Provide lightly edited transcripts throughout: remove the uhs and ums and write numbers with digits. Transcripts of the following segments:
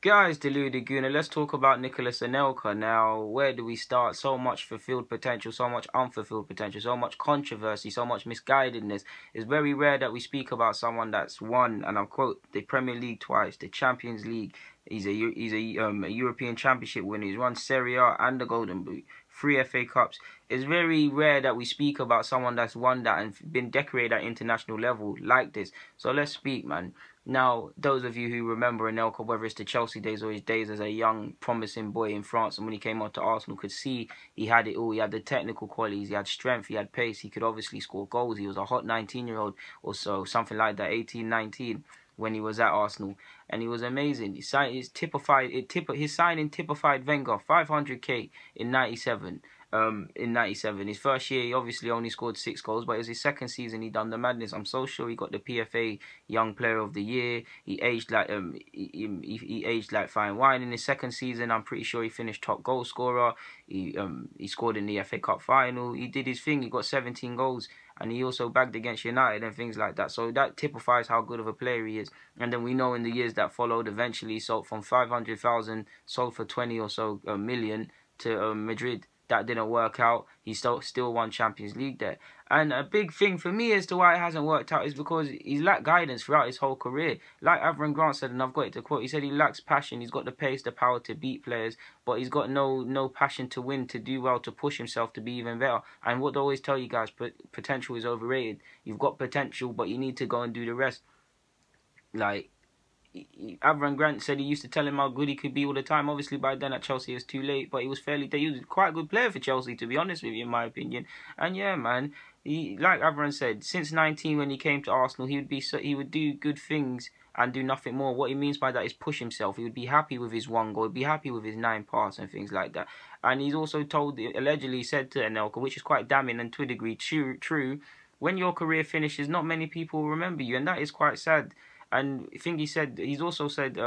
Guys, deluded Guna, let's talk about Nicholas Anelka now. Where do we start? So much fulfilled potential, so much unfulfilled potential, so much controversy, so much misguidedness. It's very rare that we speak about someone that's won, and I'll quote, the Premier League twice, the Champions League. He's a European Championship winner. He's won Serie A and the Golden Boot, 3 FA Cups. It's very rare that we speak about someone that's won that and been decorated at international level like this. So let's speak, man. Now, those of you who remember Anelka, whether it's the Chelsea days or his days as a young, promising boy in France, and when he came on to Arsenal, could see he had it all. He had the technical qualities, he had strength, he had pace, he could obviously score goals. He was a hot 19-year-old or so, something like that, 18, 19, when he was at Arsenal, and he was amazing. His signing typified Wenger, 500k in 97. His first year, he obviously only scored 6 goals, but it was his second season he done the madness. I'm so sure he got the PFA Young Player of the Year. He aged like he aged like fine wine. In his second season, I'm pretty sure he finished top goal scorer. He scored in the FA Cup final. He did his thing. He got 17 goals. And he also bagged against United and things like that. So that typifies how good of a player he is. And then we know in the years that followed, eventually he sold from 500,000, sold for 20 or so million to Madrid. That didn't work out. He still won Champions League there. And a big thing for me as to why it hasn't worked out is because he's lacked guidance throughout his whole career. Like Avram Grant said, and I've got it to quote, he said he lacks passion. He's got the pace, the power to beat players, but he's got no passion to win, to do well, to push himself to be even better. And what they always tell you guys, potential is overrated. You've got potential, but you need to go and do the rest. Like, Avram Grant said he used to tell him how good he could be all the time. Obviously, by then at Chelsea, it was too late, but he was quite a good player for Chelsea, to be honest with you, in my opinion. And yeah, man, like Avram said, since 19 when he came to Arsenal, he would do good things and do nothing more. What he means by that is push himself. He would be happy with his 1 goal, he'd be happy with his 9 passes and things like that. And he's also allegedly said to Anelka, which is quite damning and to a degree true, when your career finishes, not many people will remember you, and that is quite sad. And I think he's also said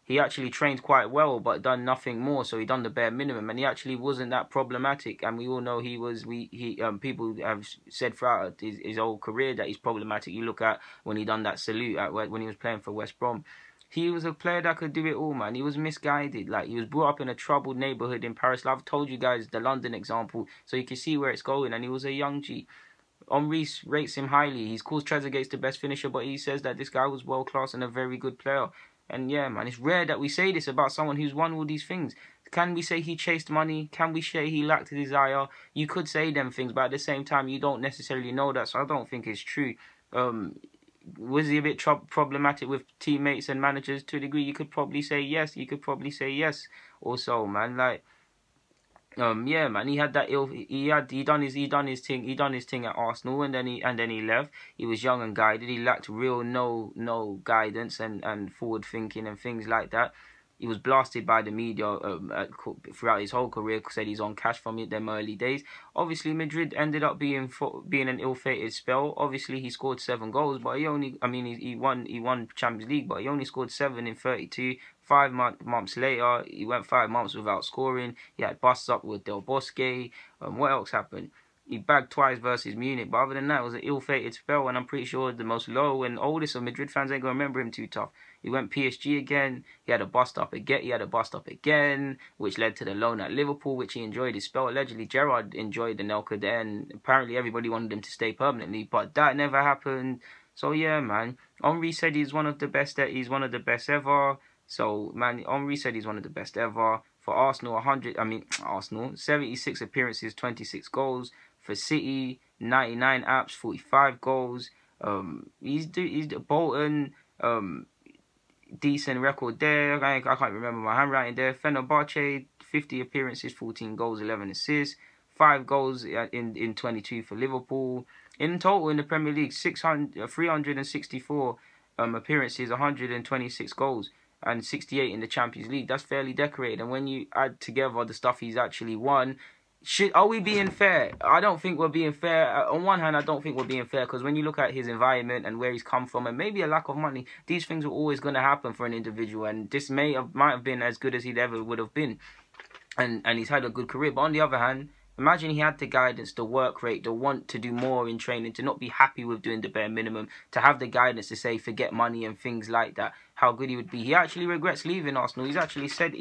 he actually trained quite well but done nothing more, so he done the bare minimum, and he actually wasn't that problematic. And we all know people have said throughout his whole career that he's problematic. You look at when he done that salute when he was playing for West Brom. He was a player that could do it all, man. He was misguided. Like, he was brought up in a troubled neighborhood in Paris. I've told you guys the London example, so you can see where it's going. And he was a young G. Henry rates him highly. He's called Trezeguet's the best finisher, but he says that this guy was world class and a very good player. And yeah, man, it's rare that we say this about someone who's won all these things. Can we say he chased money? Can we say he lacked a desire? You could say them things, but at the same time, you don't necessarily know that, so I don't think it's true. Was he a bit problematic with teammates and managers? To a degree, you could probably say yes. Also, man, like, yeah, man, he had that he done his thing at Arsenal, and then he left. He was young and guided. He lacked no guidance and forward thinking and things like that. He was blasted by the media throughout his whole career, said he's on cash from them early days. Obviously, Madrid ended up being an ill-fated spell. Obviously, he scored 7 goals, but he won Champions League, but he only scored 7 in 32. 5 months later, he went 5 months without scoring. He had busts up with Del Bosque. What else happened? He bagged twice versus Munich, but other than that, it was an ill-fated spell, and I'm pretty sure the most low and oldest of Madrid fans ain't going to remember him too tough. He went PSG again, he had a bust up again, which led to the loan at Liverpool, which he enjoyed his spell. Allegedly, Gerrard enjoyed Anelka there, and apparently everybody wanted him to stay permanently, but that never happened. So yeah, man, Henry said he's one of the best ever. So, man, Henry said he's one of the best ever. For Arsenal, 76 appearances, 26 goals. For City, 99 apps, 45 goals. He's Bolton, decent record there. I can't remember my handwriting there. Fenerbahce, 50 appearances, 14 goals, 11 assists. 5 goals in 22 for Liverpool. In total, in the Premier League, 364 appearances, 126 goals. And 68 in the Champions League. That's fairly decorated. And when you add together the stuff he's actually won, are we being fair? I don't think we're being fair. On one hand, I don't think we're being fair, because when you look at his environment and where he's come from, and maybe a lack of money, these things are always going to happen for an individual. And this might have been as good as he'd ever would have been. And he's had a good career. But on the other hand, imagine he had the guidance, the work rate, the want to do more in training, to not be happy with doing the bare minimum, to have the guidance to say forget money and things like that. how good he would be. He actually regrets leaving Arsenal. He's actually said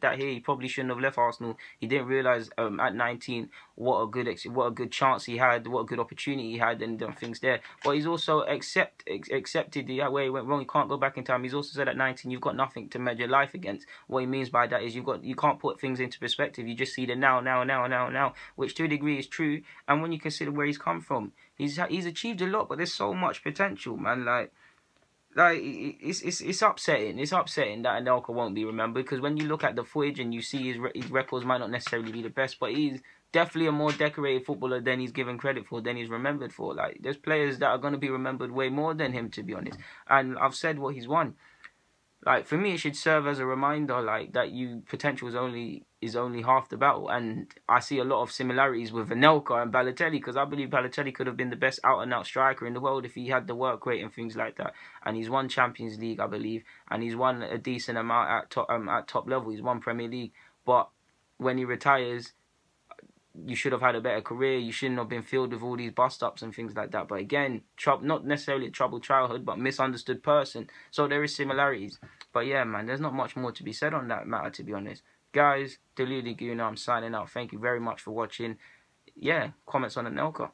that here he probably shouldn't have left Arsenal. He didn't realise at 19 what a good chance he had, what a good opportunity he had, and things there. But he's also accepted where he went wrong. He can't go back in time. He's also said at 19 you've got nothing to measure life against. What he means by that is you can't put things into perspective. You just see the now, which to a degree is true. And when you consider where he's come from, he's achieved a lot, but there's so much potential, man. Like it's upsetting. It's upsetting that Anelka won't be remembered, because when you look at the footage and you see his records might not necessarily be the best, but he's definitely a more decorated footballer than he's given credit for, than he's remembered for. Like, there's players that are going to be remembered way more than him, to be honest. And I've said what he's won. Like, for me, it should serve as a reminder, like, that potential is only half the battle. And I see a lot of similarities with Anelka and Balotelli, because I believe Balotelli could have been the best out-and-out striker in the world if he had the work rate and things like that. And he's won Champions League, I believe, and he's won a decent amount at top level. He's won Premier League, but when he retires, you should have had a better career. You shouldn't have been filled with all these bust-ups and things like that. But again, not necessarily a troubled childhood, but misunderstood person. So there is similarities. But yeah, man, there's not much more to be said on that matter, to be honest. Guys, Deluded Guna, I'm signing out. Thank you very much for watching. Yeah, comments on Anelka.